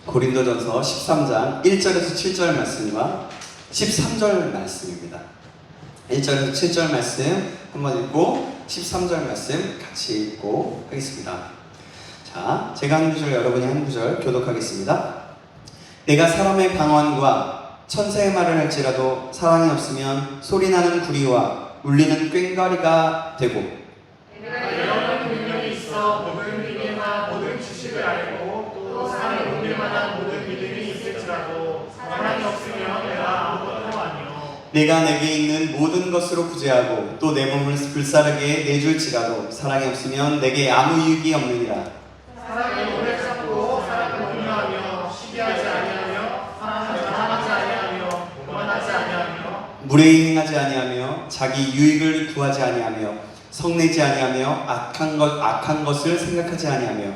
고린도전서 13장 1절에서 7절 말씀과 13절 말씀입니다. 1절에서 7절 말씀 한번 읽고 13절 말씀 같이 읽고 하겠습니다. 자, 제가 한 구절, 여러분이 한 구절 교독하겠습니다. 내가 사람의 방언과 천사의 말을 할지라도 사랑이 없으면 소리나는 구리와 울리는 꽹과리가 되고, 내가 여러 능력이 있어 모든 비밀과 모든 지식을 알고 또 사람이 옮길 만한 모든 믿음이 있을지라도 사랑이 없으면 내가 아무것도 아니요. 내가 내게 있는 모든 것으로 구제하고 또 내 몸을 불사르게 내줄지라도 사랑이 없으면 내게 아무 유익이 없느니라. 사랑이 오래 참고 사랑을 공유하며 시기하지 아니하며 사랑을 자랑하지 아니하며 오만하지 아니하며 무례히 행하지 아니하며 자기 유익을 구하지 아니하며 성내지 아니하며 악한 것을 생각하지 아니하며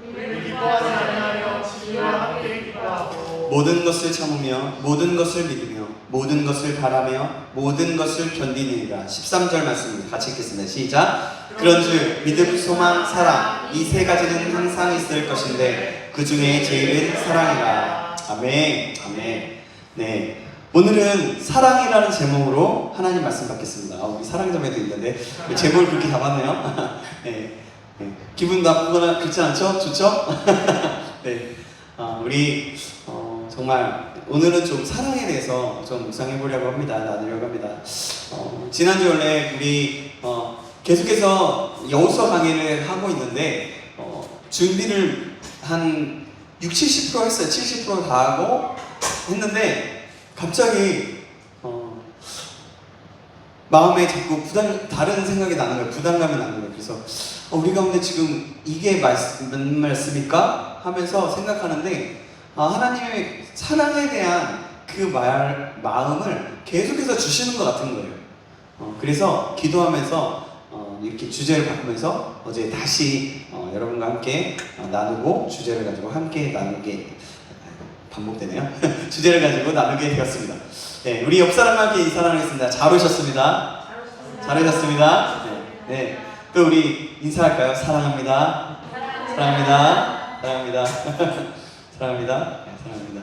우리를 기뻐하지 아니하며 진리와 함께 기뻐하고 모든 것을 참으며 모든 것을 믿으며 모든 것을 바라며 모든 것을 견디느니라. 13절 말씀입니다. 같이 읽겠습니다. 시작. 그런즉 믿음, 소망, 사랑 이 세 가지는 항상 있을 것인데 그 중에 제일은 사랑이라. 아멘. 아멘. 네. 오늘은 사랑이라는 제목으로 하나님 말씀 받겠습니다. 우리 사랑자매도 있는데 제목을 그렇게 잡았네요. 네. 네. 기분 나쁘거나 그렇지 않죠? 좋죠? 네. 우리 정말 오늘은 좀 사랑에 대해서 좀 묵상해 보려고 합니다. 나누려고 합니다. 지난주 원래 우리 계속해서 여호수아 강의를 하고 있는데 준비를 한 60, 70% 했어요. 70% 다 하고 했는데 갑자기 마음에 자꾸 다른 생각이 나는 거예요. 부담감이 나는 거예요. 그래서 우리 가운데 지금 이게 무슨 말씀일까? 하면서 생각하는데 하나님의 사랑에 대한 그 마음을 계속해서 주시는 것 같은 거예요. 그래서 기도하면서 이렇게 주제를 바꾸면서 어제 다시 여러분과 함께 나누고 주제를 가지고 함께 나누게 반복되네요. 주제를 가지고 나누게 되었습니다. 네, 우리 옆 사람과 함께 인사하겠습니다. 잘 오셨습니다. 잘하셨습니다. 네. 또 우리 인사할까요? 사랑합니다. 사랑합니다. 사랑합니다. 사랑합니다. 네, 사랑합니다.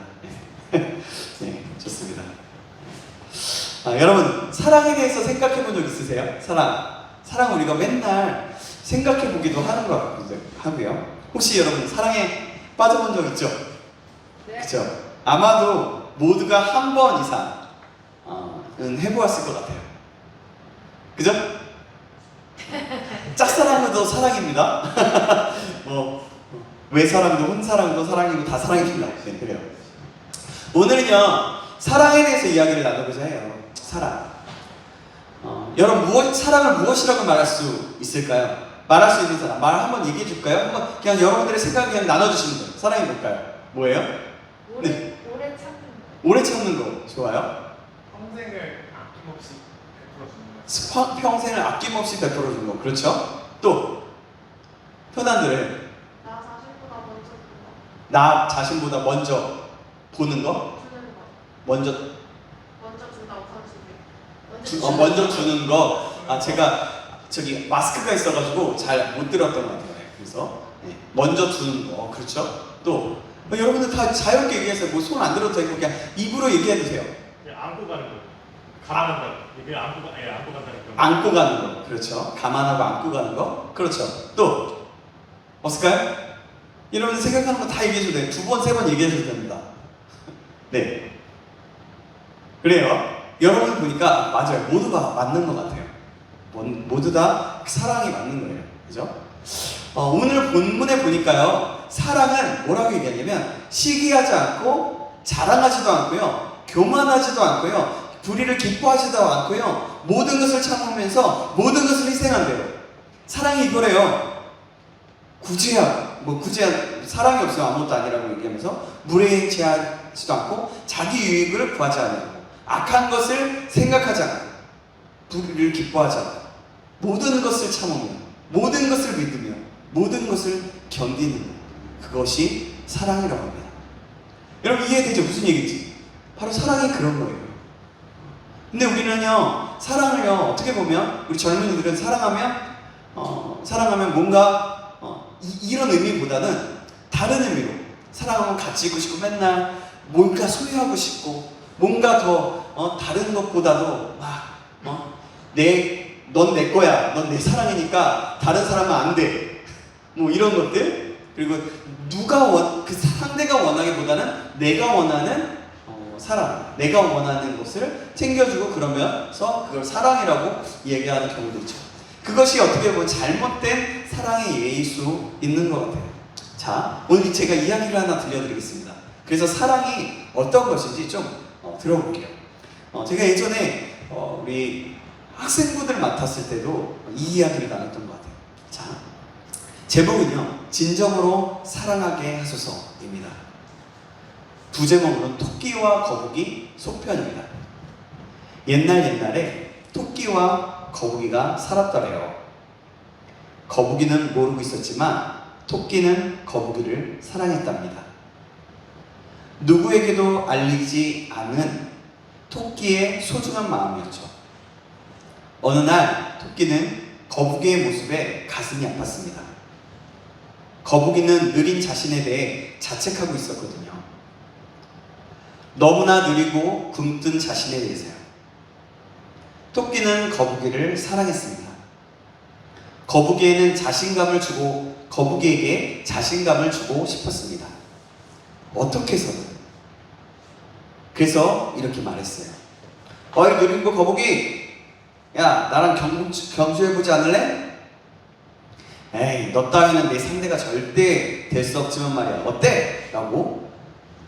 네. 네, 좋습니다. 여러분, 사랑에 대해서 생각해 본 적 있으세요? 사랑 우리가 맨날 생각해 보기도 하는 것 같고요. 혹시 여러분 사랑에 빠져본 적 있죠? 네. 그죠? 아마도 모두가 한 번 이상은 해보았을 것 같아요. 그죠? 짝사랑도 사랑입니다. 외사랑도 혼사랑도 사랑이고 다 사랑입니다. 네, 그래요. 오늘은요 사랑에 대해서 이야기를 나누고자 해요. 사랑. 여러분 사랑을 무엇이라고 말할 수 있을까요? 말할 수 있는 사람 말 한번 얘기해 줄까요? 한번 그냥 여러분들의 생각 그냥 나눠주시는 거예요. 사랑이 뭘까요? 뭐예요? 네. 오래 참는 거 좋아요. 평생을 아낌없이 베풀어주는 것. 평생을 아낌없이 베풀어주는 거. 그렇죠? 또 편안들은 나 자신보다 먼저 보는 거, 먼저 주는 거. 제가 저기 마스크가 있어가지고 잘 못 들었던 것 같아요. 그래서 먼저 주는 거, 그렇죠? 또 여러분들 다 자유롭게 얘기해서 뭐 손 안 들어도 되고 그냥 입으로 얘기해 주세요. 안고 가는 거, 감안한다고. 이게 안고 간다는 거. 안고 가는 거, 그렇죠? 감안하고 안고 가는 거, 그렇죠? 또 없을까요? 여러분 생각하는 거 다 얘기해 줘도 돼요. 2번, 3번 얘기해 줘도 됩니다. 네. 그래요. 여러분 보니까 맞아요. 모두가 맞는 것 같아요. 모두 다 사랑이 맞는 거예요. 그죠? 오늘 본문에 보니까요. 사랑은 뭐라고 얘기하냐면 시기하지 않고 자랑하지도 않고요. 교만하지도 않고요. 불의를 기뻐하지도 않고요. 모든 것을 참으면서 모든 것을 희생한대요. 사랑이 이거래요. 사랑이 없으면 아무것도 아니라고 얘기하면서 무례행하지도 않고 자기 유익을 구하지 않아요. 악한 것을 생각하지 않고 불의를 기뻐하지 않고 모든 것을 참으며 모든 것을 믿으며 모든 것을 견디는 그것이 사랑이라고 합니다. 여러분 이해되죠? 무슨 얘기인지? 바로 사랑이 그런 거예요. 근데 우리는요 사랑을요 어떻게 보면 우리 젊은이들은 사랑하면 뭔가 이런 의미보다는 다른 의미로 사랑하면 같이 있고 싶고 맨날 뭔가 소유하고 싶고 뭔가 더 다른 것보다도 막 넌 내 거야, 넌 내 사랑이니까 다른 사람은 안 돼. 뭐 이런 것들. 그리고 그 상대가 원하기보다는 내가 원하는 사랑, 내가 원하는 것을 챙겨주고 그러면서 그걸 사랑이라고 얘기하는 경우도 있죠. 그것이 어떻게 보면 잘못된 사랑의 예일 수 있는 것 같아요. 자, 오늘 제가 이야기를 하나 들려드리겠습니다. 그래서 사랑이 어떤 것인지 좀 들어볼게요. 제가 예전에 우리 학생부들 맡았을 때도 이 이야기를 나눴던 것 같아요. 자, 제목은요, 진정으로 사랑하게 하소서입니다. 부제목으로는 토끼와 거북이 속편입니다. 옛날에 토끼와 거북이가 살았더래요. 거북이는 모르고 있었지만 토끼는 거북이를 사랑했답니다. 누구에게도 알리지 않은 토끼의 소중한 마음이었죠. 어느 날 토끼는 거북이의 모습에 가슴이 아팠습니다. 거북이는 느린 자신에 대해 자책하고 있었거든요. 너무나 느리고 굼뜬 자신에 대해서요. 토끼는 거북이를 사랑했습니다. 거북이에게 자신감을 주고 싶었습니다. 어떻게 해서는? 그래서 이렇게 말했어요. 어이 느린 거 거북이, 야 나랑 경주해보지 않을래? 에이 너 따위는 내 상대가 절대 될 수 없지만 말이야 어때? 라고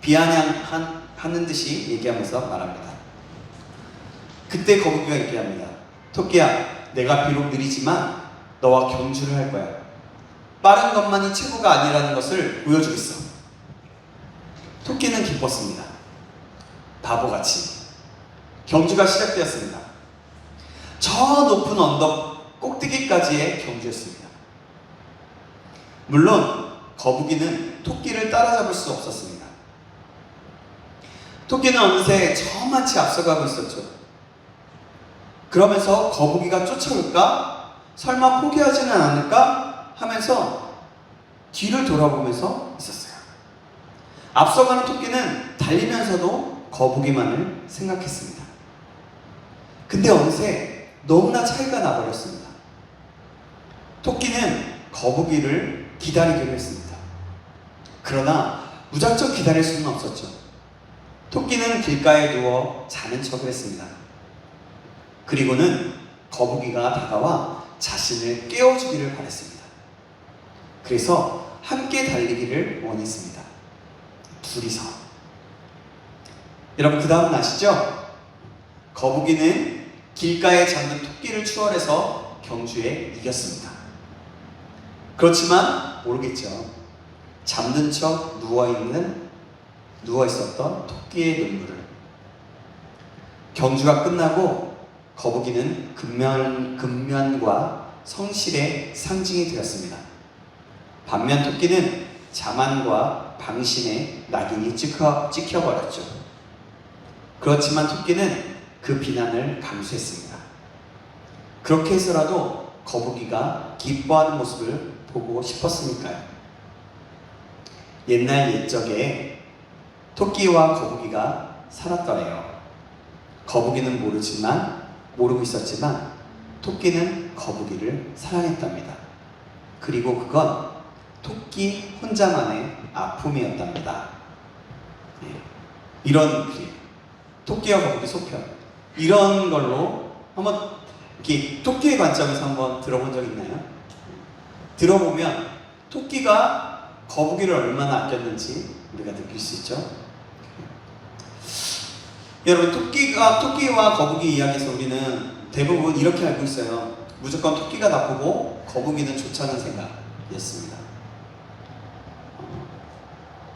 비아냥하는 듯이 얘기하면서 말합니다. 그때 거북이가 얘기합니다. 토끼야, 내가 비록 느리지만 너와 경주를 할 거야. 빠른 것만이 최고가 아니라는 것을 보여주겠어. 토끼는 기뻤습니다. 바보같이. 경주가 시작되었습니다. 저 높은 언덕 꼭대기까지의 경주였습니다. 물론 거북이는 토끼를 따라잡을 수 없었습니다. 토끼는 어느새 저만치 앞서가고 있었죠. 그러면서 거북이가 쫓아올까? 설마 포기하지는 않을까? 하면서 뒤를 돌아보면서 있었어요. 앞서가는 토끼는 달리면서도 거북이만을 생각했습니다. 근데 어느새 너무나 차이가 나버렸습니다. 토끼는 거북이를 기다리기로 했습니다. 그러나 무작정 기다릴 수는 없었죠. 토끼는 길가에 누워 자는 척을 했습니다. 그리고는 거북이가 다가와 자신을 깨워주기를 바랬습니다. 그래서 함께 달리기를 원했습니다. 둘이서. 여러분 그 다음은 아시죠? 거북이는 길가에 잠든 토끼를 추월해서 경주에 이겼습니다. 그렇지만 모르겠죠. 잠든 척 누워있었던 토끼의 눈물을. 경주가 끝나고 거북이는 근면과 성실의 상징이 되었습니다. 반면 토끼는 자만과 방신의 낙인이 찍혀버렸죠. 그렇지만 토끼는 그 비난을 감수했습니다. 그렇게 해서라도 거북이가 기뻐하는 모습을 보고 싶었으니까요. 옛날 옛적에 토끼와 거북이가 살았더래요. 거북이는 모르고 있었지만 토끼는 거북이를 사랑했답니다. 그리고 그건 토끼 혼자만의 아픔이었답니다. 네. 이런 토끼와 거북이 소편, 이런 걸로 한번 이렇게 토끼의 관점에서 한번 들어본 적 있나요? 들어보면 토끼가 거북이를 얼마나 아꼈는지 우리가 느낄 수 있죠. 여러분 토끼와 거북이 이야기에서 우리는 대부분 이렇게 알고 있어요. 무조건 토끼가 나쁘고 거북이는 좋다는 생각이었습니다.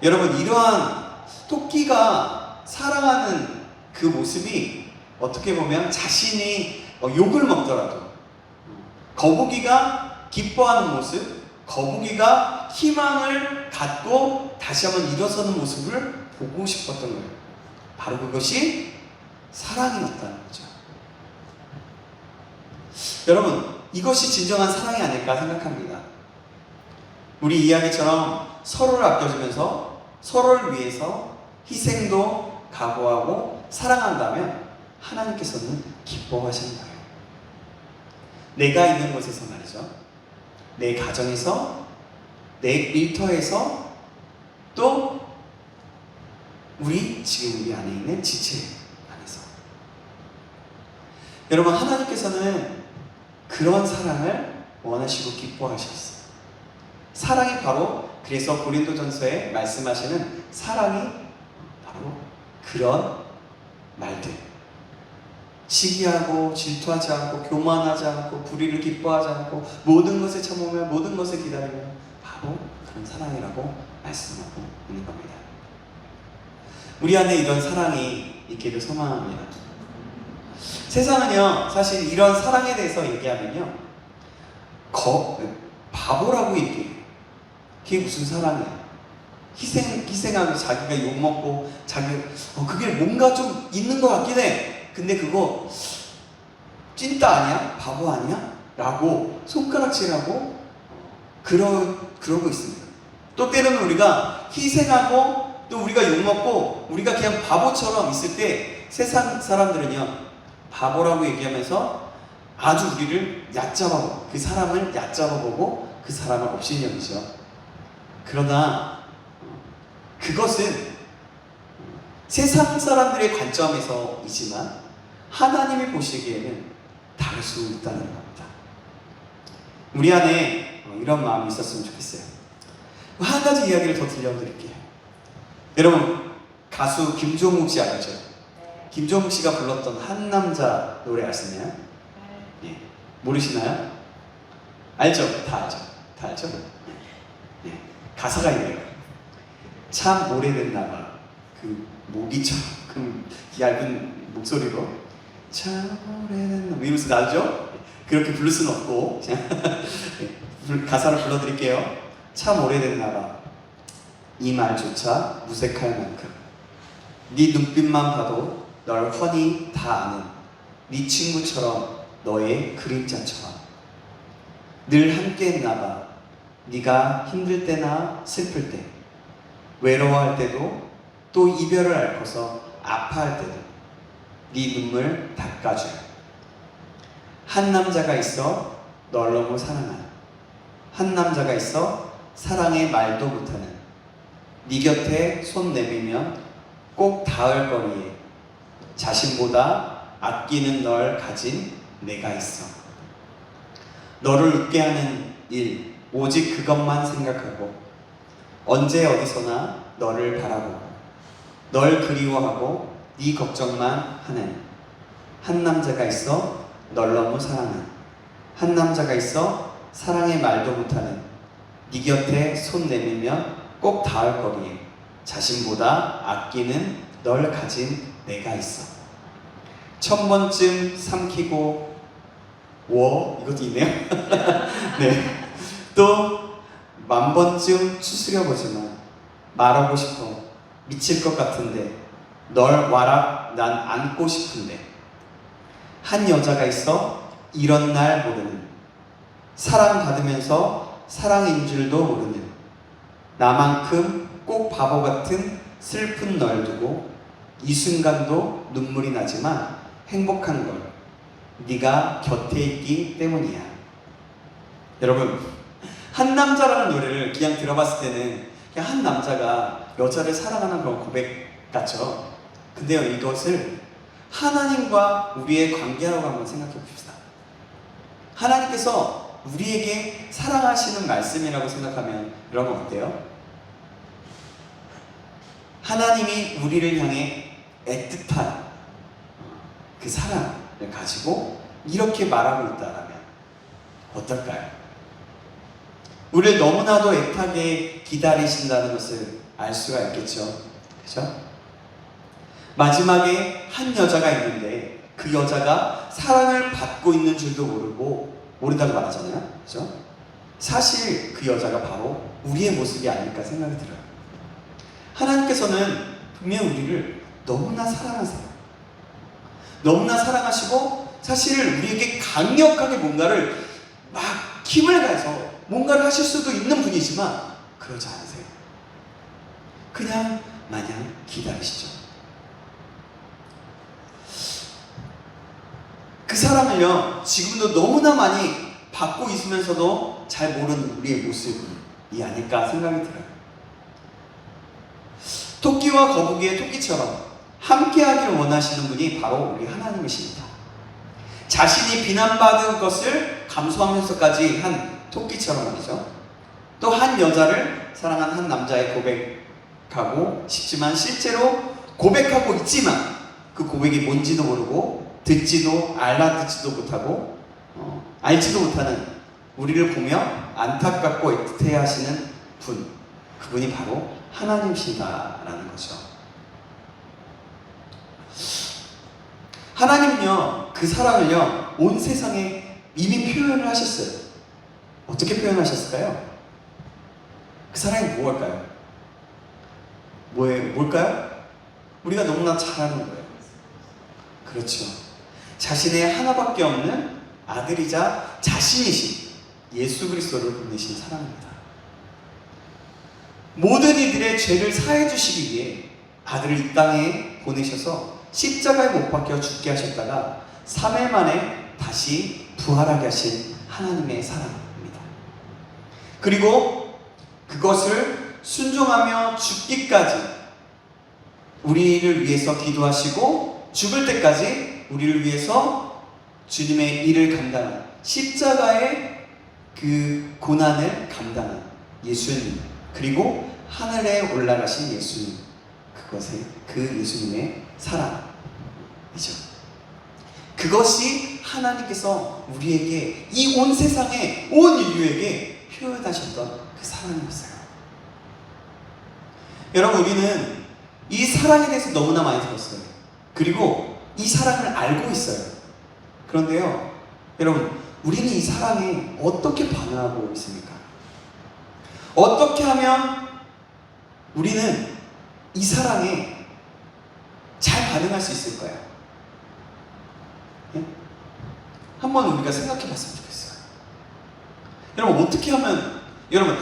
여러분 이러한 토끼가 사랑하는 그 모습이 어떻게 보면 자신이 욕을 먹더라도 거북이가 기뻐하는 모습, 거북이가 희망을 갖고 다시 한번 일어서는 모습을 보고 싶었던 거예요. 바로 그것이 사랑이었다는 거죠. 여러분 이것이 진정한 사랑이 아닐까 생각합니다. 우리 이야기처럼 서로를 아껴주면서 서로를 위해서 희생도 각오하고 사랑한다면 하나님께서는 기뻐하시는 거예요. 내가 있는 곳에서 말이죠. 내 가정에서, 내 일터에서, 또 지금 우리 안에 있는 지체 안에서. 여러분, 하나님께서는 그런 사랑을 원하시고 기뻐하셨어요. 사랑이 바로, 그래서 고린도전서에 말씀하시는 사랑이 바로 그런 말들. 시기하고 질투하지 않고 교만하지 않고 불의를 기뻐하지 않고 모든 것에 참으며 모든 것에 기다리며 바로 그런 사랑이라고 말씀하고 있는 겁니다. 우리 안에 이런 사랑이 있기를 소망합니다. 세상은요, 사실 이런 사랑에 대해서 얘기하면요, 바보라고 얘기해요. 그게 무슨 사랑이야? 희생하고 자기가 욕먹고 그게 뭔가 좀 있는 것 같긴 해. 근데 그거 찐따 아니야? 바보 아니야? 라고 손가락질하고 그러고 있습니다. 또 때로는 우리가 희생하고 또 우리가 욕먹고 우리가 그냥 바보처럼 있을 때 세상 사람들은요, 바보라고 얘기하면서 아주 우리를 얕잡아보고 그 사람을 얕잡아보고 그 사람을 업신여기죠. 그러나 그것은 세상 사람들의 관점에서이지만 하나님이 보시기에는 다를 수 있다는 겁니다. 우리 안에 이런 마음이 있었으면 좋겠어요. 한 가지 이야기를 더 들려드릴게요. 여러분, 가수 김종국 씨 알죠? 김종국 씨가 불렀던 한 남자 노래 아시나요? 예. 모르시나요? 알죠? 다 알죠? 다 알죠? 예. 가사가 있네요. 참 오래됐나봐. 그 모기처럼 얇은 목소리로 참 오래됐나봐 이러면서 나죠? 그렇게 부를 수는 없고 가사를 불러드릴게요. 참 오래됐나봐. 이 말조차 무색할 만큼 네 눈빛만 봐도 널 훤히 다 아는 네 친구처럼 너의 그림자처럼 늘 함께 했나봐. 네가 힘들 때나 슬플 때, 외로워할 때도, 또 이별을 앓고서 아파할 때도 네 눈물 닦아줄 한 남자가 있어 널 너무 사랑하는, 한 남자가 있어 사랑의 말도 못하는, 네 곁에 손 내밀면 꼭 닿을 거리에 자신보다 아끼는 널 가진 내가 있어. 너를 웃게 하는 일 오직 그것만 생각하고 언제 어디서나 너를 바라보고 널 그리워하고 네 걱정만 하는 한 남자가 있어 널 너무 사랑하는, 한 남자가 있어 사랑의 말도 못하는, 네 곁에 손 내밀면 꼭 닿을 거리에 자신보다 아끼는 널 가진 내가 있어. 1000번쯤 삼키고 이것도 있네요. 네. 또 10,000번쯤 추스려보지만 말하고 싶어 미칠 것 같은데 널 와라 난 안고 싶은데 한 여자가 있어 이런 날 모르는, 사랑받으면서 사랑인 줄도 모르는, 나만큼 꼭 바보 같은 슬픈 널 두고 이 순간도 눈물이 나지만 행복한 걸 네가 곁에 있기 때문이야. 여러분, 한 남자라는 노래를 그냥 들어봤을 때는 그냥 한 남자가 여자를 사랑하는 그런 고백 같죠. 근데요, 이것을 하나님과 우리의 관계라고 한번 생각해 봅시다. 하나님께서 우리에게 사랑하시는 말씀이라고 생각하면 이런 건 어때요? 하나님이 우리를 향해 애틋한 그 사랑을 가지고 이렇게 말하고 있다라면 어떨까요? 우리를 너무나도 애타게 기다리신다는 것을 알 수가 있겠죠. 그죠? 마지막에 한 여자가 있는데 그 여자가 사랑을 받고 있는 줄도 모른다고 말하잖아요. 그죠? 사실 그 여자가 바로 우리의 모습이 아닐까 생각이 들어요. 하나님께서는 분명 우리를 너무나 사랑하세요. 너무나 사랑하시고 사실 우리에게 강력하게 뭔가를 막 힘을 가해서 뭔가를 하실 수도 있는 분이지만 그러지 않으세요. 그냥 마냥 기다리시죠. 그 사랑을요, 지금도 너무나 많이 받고 있으면서도 잘 모르는 우리의 모습이 아닐까 생각이 들어요. 토끼와 거북이의 토끼처럼 함께하기를 원하시는 분이 바로 우리 하나님이십니다. 자신이 비난받은 것을 감수하면서까지 한 토끼처럼 말이죠. 또 한 여자를 사랑한 한 남자의 고백하고 싶지만 실제로 고백하고 있지만 그 고백이 뭔지도 모르고 듣지도 알아듣지도 못하고 알지도 못하는 우리를 보며 안타깝고 애틋해하시는 분, 그분이 바로 하나님이시다라는 거죠. 하나님은요, 그 사랑을요, 온 세상에 이미 표현을 하셨어요. 어떻게 표현하셨을까요? 그 사랑이 무엇일까요? 뭘까요? 우리가 너무나 잘 아는 거예요. 그렇죠. 자신의 하나밖에 없는 아들이자 자신이신 예수 그리스도를 보내신 사랑입니다. 모든 이들의 죄를 사해 주시기 위해 아들을 이 땅에 보내셔서 십자가에 못 박혀 죽게 하셨다가 3일 만에 다시 부활하게 하신 하나님의 사랑입니다. 그리고 그것을 순종하며 죽기까지 우리를 위해서 기도하시고 죽을 때까지 우리를 위해서 주님의 일을 감당한 십자가의 그 고난을 감당한 예수님, 그리고 하늘에 올라가신 예수님, 그 예수님의 사랑이죠. 그것이 하나님께서 우리에게, 이 온 세상에, 온 인류에게 표현하셨던 그 사랑이었어요. 여러분, 우리는 이 사랑에 대해서 너무나 많이 들었어요. 그리고 이 사랑을 알고 있어요. 그런데요, 여러분, 우리는 이 사랑에 어떻게 반응하고 있습니까? 어떻게 하면 우리는 이 사랑에 잘 반응할 수 있을까요? 예? 한번 우리가 생각해 봤으면 좋겠어요. 여러분, 어떻게 하면, 여러분,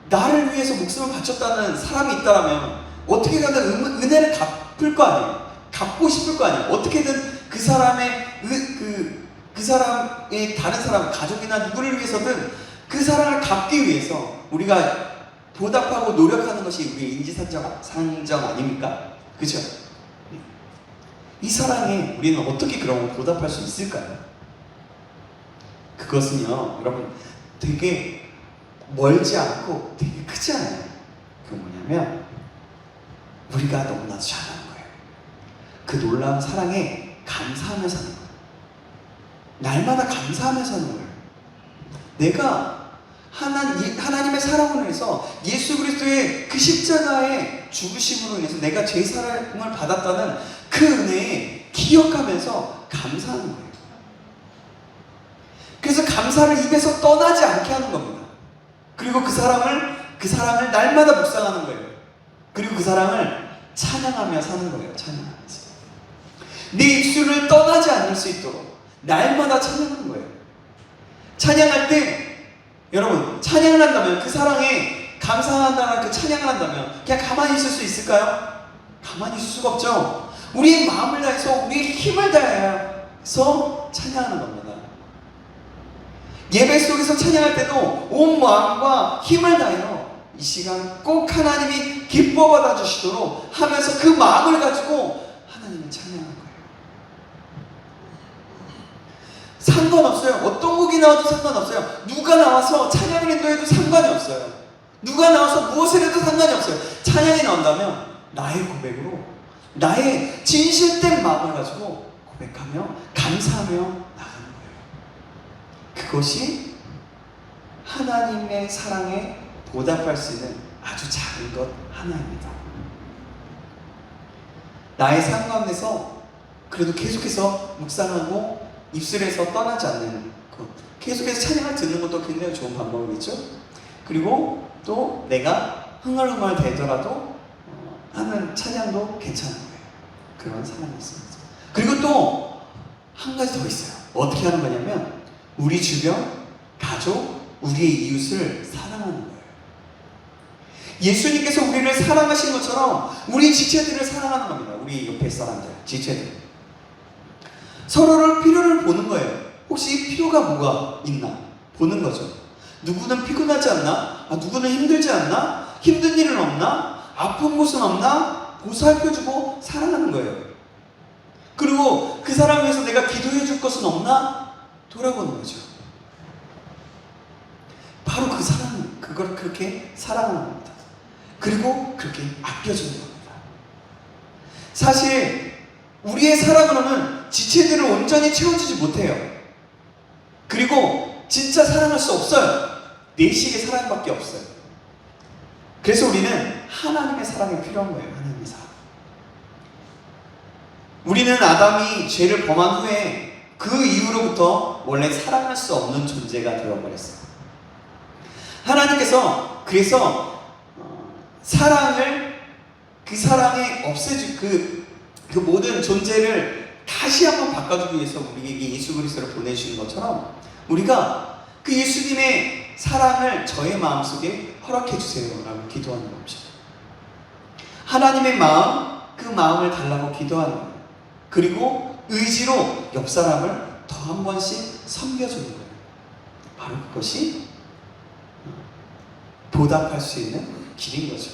나를 위해서 목숨을 바쳤다는 사람이 있다면 어떻게든 은혜를 갚을 거 아니에요? 갚고 싶을 거 아니에요? 어떻게든 그 사람의 그 사람의 다른 사람, 가족이나 누구를 위해서든 그 사랑을 갚기 위해서 우리가 보답하고 노력하는 것이 우리의 인지상정 아닙니까? 그죠? 이 사랑에 우리는 어떻게 그런 걸 보답할 수 있을까요? 그것은요, 여러분, 되게 멀지 않고 되게 크지 않아요. 그게 뭐냐면 우리가 너무나도 잘하는 거예요. 그 놀라운 사랑에 감사하며 사는 거예요. 날마다 감사하며 사는 거예요. 내가 하나님의 사랑으로 인해서 예수 그리스도의 그 십자가의 죽으심으로 인해서 내가 죄 사랑을 받았다는 그 은혜에 기억하면서 감사하는 거예요. 그래서 감사를 입에서 떠나지 않게 하는 겁니다. 그리고 그 사랑을 날마다 묵상하는 거예요. 그리고 그 사랑을 찬양하며 사는 거예요. 찬양하면서 내 입술을 떠나지 않을 수 있도록 날마다 찬양하는 거예요. 찬양할 때, 여러분, 찬양을 한다면, 그 사랑에 감사한다는 그 찬양을 한다면 그냥 가만히 있을 수 있을까요? 가만히 있을 수가 없죠. 우리의 마음을 다해서, 우리의 힘을 다해서 찬양하는 겁니다. 예배 속에서 찬양할 때도 온 마음과 힘을 다해요. 이 시간 꼭 하나님이 기뻐 받아주시도록 하면서 그 마음을 가지고 하나님을 찬양하는 거예요. 상관없어요. 어떤 곡이 나와도 상관없어요. 누가 나와서 찬양을 인도해도 상관이 없어요. 누가 나와서 무엇을 해도 상관이 없어요. 찬양이 나온다면 나의 고백으로, 나의 진실된 마음을 가지고 고백하며 감사하며 나가는 거예요. 그것이 하나님의 사랑에 보답할 수 있는 아주 작은 것 하나입니다. 나의 삶 가운데서 그래도 계속해서 묵상하고 입술에서 떠나지 않는 것, 계속해서 찬양을 듣는 것도 굉장히 좋은 방법이겠죠. 그리고 또 내가 흥얼흥얼 대더라도 하는 찬양도 괜찮은 거예요. 그런 사랑이 있습니다. 그리고 또 한 가지 더 있어요. 어떻게 하는 거냐면 우리 주변 가족, 우리의 이웃을 사랑하는 거예요. 예수님께서 우리를 사랑하신 것처럼 우리 지체들을 사랑하는 겁니다. 우리 옆에 사람들, 지체들. 서로를 필요를 보는 거예요. 혹시 필요가 뭐가 있나 보는 거죠. 누구는 피곤하지 않나? 누구는 힘들지 않나? 힘든 일은 없나? 아픈 곳은 없나? 보살펴주고 사랑하는 거예요. 그리고 그 사람 위해서 내가 기도해 줄 것은 없나? 돌아보는 거죠. 바로 그 사랑, 그걸 그렇게 사랑하는 겁니다. 그리고 그렇게 아껴주는 겁니다. 사실 우리의 사랑으로는 지체들을 온전히 채워주지 못해요. 그리고 진짜 사랑할 수 없어요. 내식의 사랑밖에 없어요. 그래서 우리는 하나님의 사랑이 필요한 거예요. 하나님의 사랑. 우리는 아담이 죄를 범한 후에 그 이후로부터 원래 사랑할 수 없는 존재가 되어버렸어요. 하나님께서 그래서 사랑을, 그 사랑에 그 모든 존재를 다시 한번 바꿔주기 위해서 우리에게 예수 그리스도를 보내주신 것처럼 우리가 그 예수님의 사랑을 저의 마음속에 허락해 주세요 라고 기도하는 겁니다. 하나님의 마음, 그 마음을 달라고 기도하는 거예요. 그리고 의지로 옆 사람을 더 한 번씩 섬겨주는 거예요. 바로 그것이 보답할 수 있는 길인 거죠.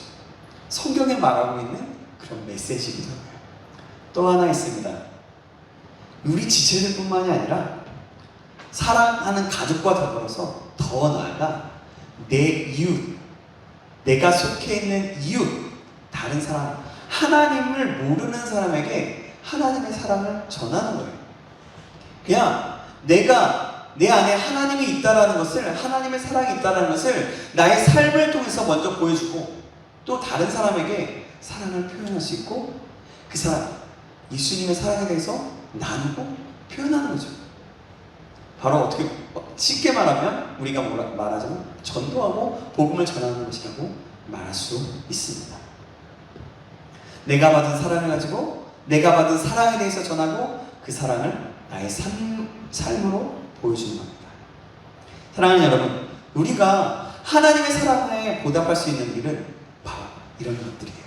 성경에 말하고 있는 그런 메시지이기도 해요. 또 하나 있습니다. 우리 지체들뿐만이 아니라 사랑하는 가족과 더불어서 더 나아가 내 이웃, 내가 속해 있는 이웃, 다른 사람, 하나님을 모르는 사람에게 하나님의 사랑을 전하는 거예요. 그냥 내가 내 안에 하나님이 있다라는 것을, 하나님의 사랑이 있다라는 것을 나의 삶을 통해서 먼저 보여주고 또 다른 사람에게 사랑을 표현할 수 있고 그 사람, 예수님의 사랑에 대해서 나누고 표현하는 거죠. 바로 어떻게 쉽게 말하면 우리가 말하자면 전도하고 복음을 전하는 것이라고 말할 수 있습니다. 내가 받은 사랑을 가지고 내가 받은 사랑에 대해서 전하고 그 사랑을 나의 삶으로 보여주는 겁니다. 사랑하는 여러분, 우리가 하나님의 사랑에 보답할 수 있는 일은 바로 이런 것들이에요.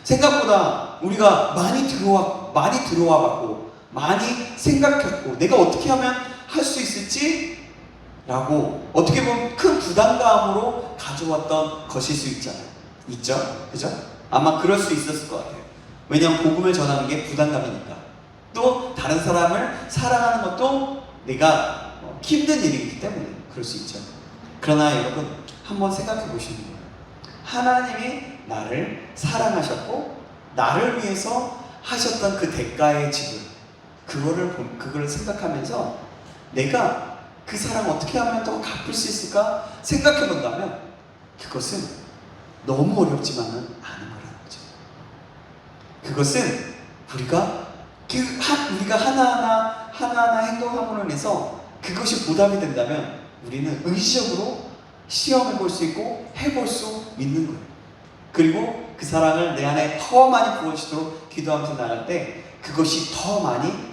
생각보다 우리가 많이 들어와 봤고 많이 생각했고 내가 어떻게 하면 할 수 있을지 라고 어떻게 보면 큰 부담감으로 가져왔던 것일 수 있죠? 그죠? 아마 그럴 수 있었을 것 같아요. 왜냐하면 복음을 전하는 게 부담감이니까. 또 다른 사람을 사랑하는 것도 내가 힘든 일이기 때문에 그럴 수 있죠. 그러나 여러분 한번 생각해 보시는 거예요. 하나님이 나를 사랑하셨고 나를 위해서 하셨던 그 대가의 지불, 그거를 생각하면서 내가 그 사랑 어떻게 하면 더 갚을 수 있을까 생각해 본다면 그것은 너무 어렵지만은 않은 거라는 거죠. 그것은 우리가 하나하나 행동함으로 인해서 그것이 보답이 된다면 우리는 의지적으로 시험해 볼 수 있고 해볼 수 있는 거예요. 그리고 그 사랑을 내 안에 더 많이 부어지도록 기도하면서 나갈 때 그것이 더 많이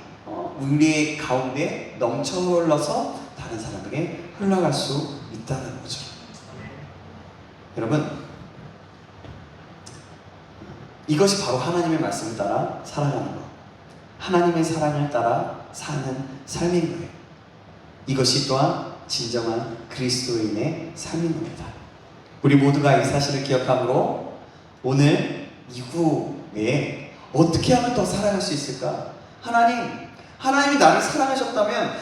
우리의 가운데 넘쳐 흘러서 다른 사람에게 흘러갈 수 있다는 거죠. 여러분, 이것이 바로 하나님의 말씀을 따라 살아가는 것, 하나님의 사랑을 따라 사는 삶인 거예요. 이것이 또한 진정한 그리스도인의 삶인 겁니다. 우리 모두가 이 사실을 기억함으로 오늘 이후에 어떻게 하면 더 사랑할 수 있을까? 하나님이 나를 사랑하셨다면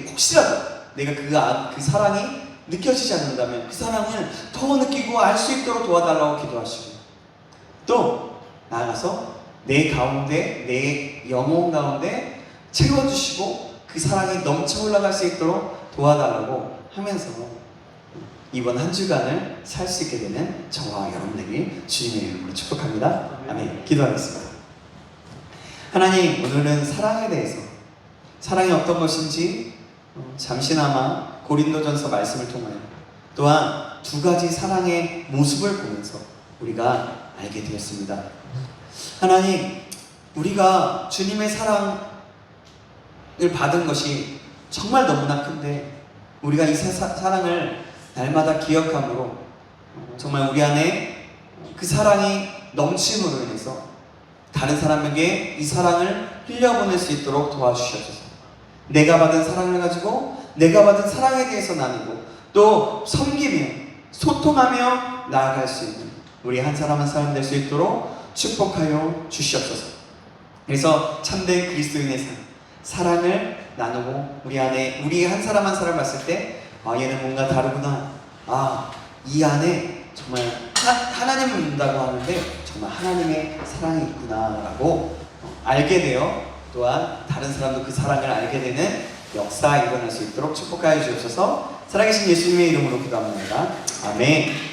혹시라도 내가 그 사랑이 느껴지지 않는다면 그 사랑을 더 느끼고 알 수 있도록 도와달라고 기도하시고 또 나아가서 내 가운데, 내 영혼 가운데 채워주시고 그 사랑이 넘쳐 올라갈 수 있도록 도와달라고 하면서 이번 한 주간을 살 수 있게 되는 저와 여러분들이 주님의 이름으로 축복합니다. 아멘. 기도하겠습니다. 하나님, 오늘은 사랑에 대해서, 사랑이 어떤 것인지 잠시나마 고린도전서 말씀을 통하여 또한 두 가지 사랑의 모습을 보면서 우리가 알게 되었습니다. 하나님, 우리가 주님의 사랑을 받은 것이 정말 너무나 큰데 우리가 이 사랑을 날마다 기억함으로 정말 우리 안에 그 사랑이 넘침으로 인해서 다른 사람에게 이 사랑을 흘려보낼 수 있도록 도와주시옵소서. 내가 받은 사랑을 가지고 내가 받은 사랑에 대해서 나누고 또 섬기며 소통하며 나아갈 수 있는 우리 한 사람 한 사람 될 수 있도록 축복하여 주시옵소서. 그래서 참된 그리스도인의 삶, 사랑을 나누고 우리 안에 우리 한 사람 한 사람 봤을 때 얘는 뭔가 다르구나. 이 안에 정말 하나님을 믿는다고 하는데 정말 하나님의 사랑이 있구나라고 알게 되어 또한 다른 사람도 그 사랑을 알게 되는 역사 일어날 수 있도록 축복하여 주옵소서. 살아계신 예수님의 이름으로 기도합니다. 아멘.